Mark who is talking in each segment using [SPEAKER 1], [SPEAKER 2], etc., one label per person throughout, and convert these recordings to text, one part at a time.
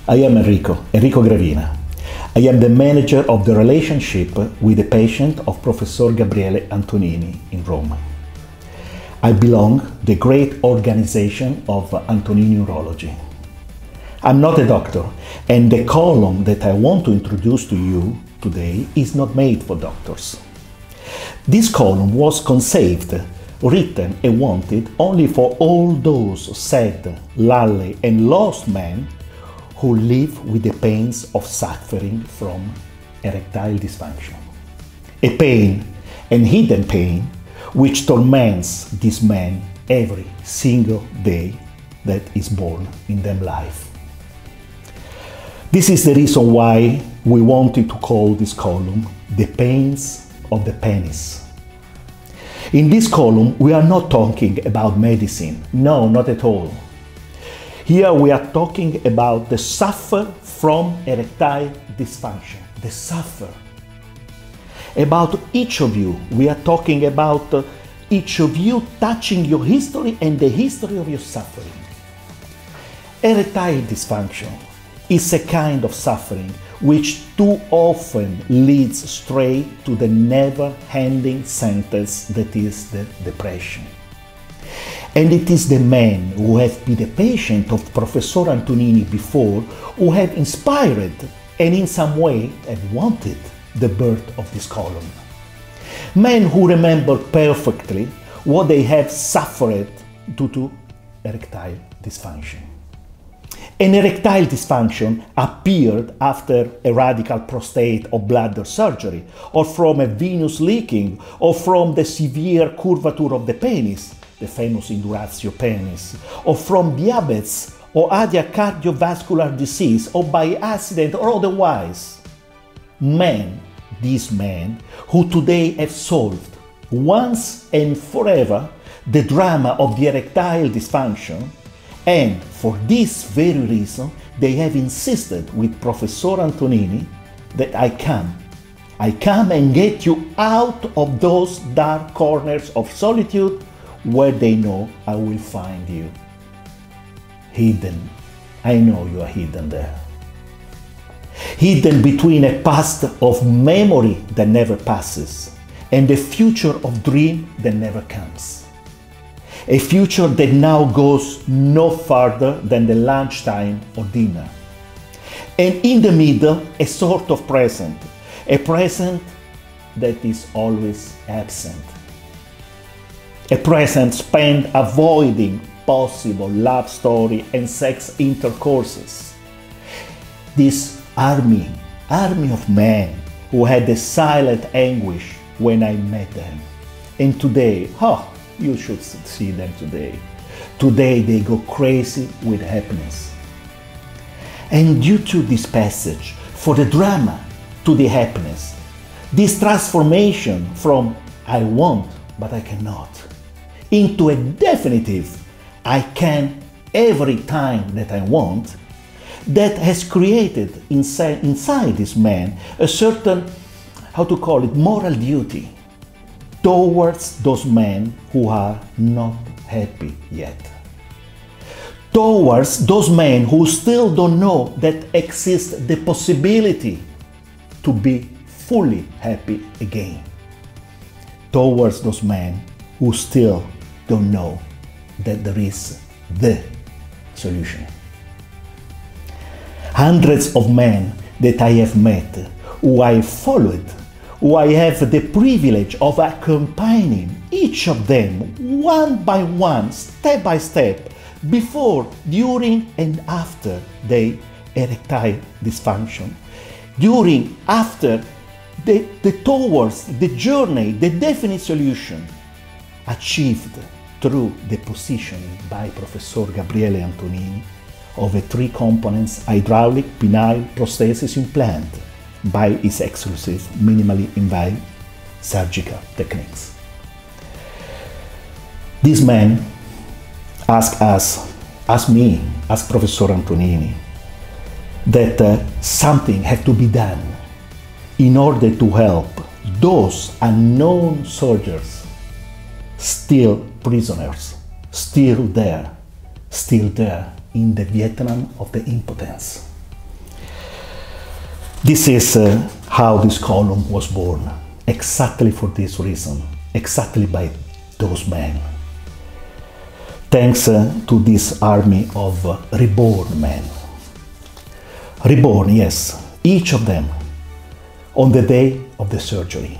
[SPEAKER 1] I am Enrico Gravina. I am the manager of the relationship with the patient of Professor Gabriele Antonini in Roma. I belong to the great organization of Antonini Urology. I'm not a doctor, and the column that I want to introduce to you today is not made for doctors. This column was conceived, written and wanted only for all those sad, lonely and lost men who live with the pains of suffering from erectile dysfunction. A pain, an hidden pain, which torments these men every single day that is born in their life. This is the reason why we wanted to call this column The Pains of the Penis. In this column, we are not talking about medicine. No, not at all. Here we are talking about the suffer from erectile dysfunction. The suffer. About each of you, we are talking about each of you touching your history and the history of your suffering. Erectile dysfunction is a kind of suffering which too often leads straight to the never-ending sentence that is the depression. And it is the men who have been the patient of Professor Antonini before who have inspired and in some way have wanted the birth of this column. Men who remember perfectly what they have suffered due to erectile dysfunction. An erectile dysfunction appeared after a radical prostate or bladder surgery, or from a venous leaking, or from the severe curvature of the penis, the famous induratio penis, or from diabetes or other cardiovascular disease, or by accident or otherwise. These men who today have solved once and forever the drama of the erectile dysfunction, and for this very reason they have insisted with Professor Antonini that I come and get you out of those dark corners of solitude where they know I will find you. Hidden. I know you are hidden there. Hidden between a past of memory that never passes and a future of dream that never comes. A future that now goes no further than the lunchtime or dinner. And in the middle, a sort of present, a present that is always absent. A present spent avoiding possible love story and sex intercourses. This army of men who had a silent anguish when I met them. And today, you should see them today. Today they go crazy with happiness. And due to this passage, for the drama to the happiness, this transformation from I want but I cannot, into a definitive I can every time that I want, that has created inside this man a certain, moral duty towards those men who are not happy yet. Towards those men who still don't know that exists the possibility to be fully happy again. Towards those men who still don't know that there is the solution. Hundreds of men that I have met, who I followed, who I have the privilege of accompanying each of them one by one, step by step, before, during and after the erectile dysfunction, during, after, towards the journey, the definite solution, achieved through the positioning by Professor Gabriele Antonini of a 3 components hydraulic penile prosthesis implant by his exclusive minimally invasive surgical techniques. This man asked me, Professor Antonini, that something had to be done in order to help those unknown soldiers, still prisoners, still there in the Vietnam of the impotence. This is how this column was born, exactly for this reason, exactly by those men. Thanks to this army of reborn men. Reborn, yes, each of them, on the day of the surgery.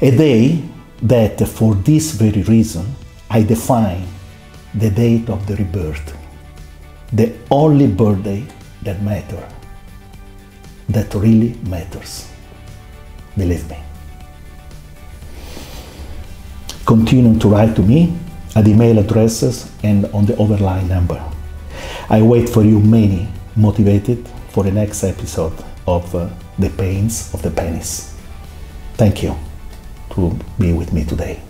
[SPEAKER 1] A day that, for this very reason, I define the date of the rebirth, the only birthday that matters, that really matters. Believe me. Continue to write to me at email addresses and on the overline number. I wait for you, many motivated, for the next episode of The Pains of the Penis. Thank you to be with me today.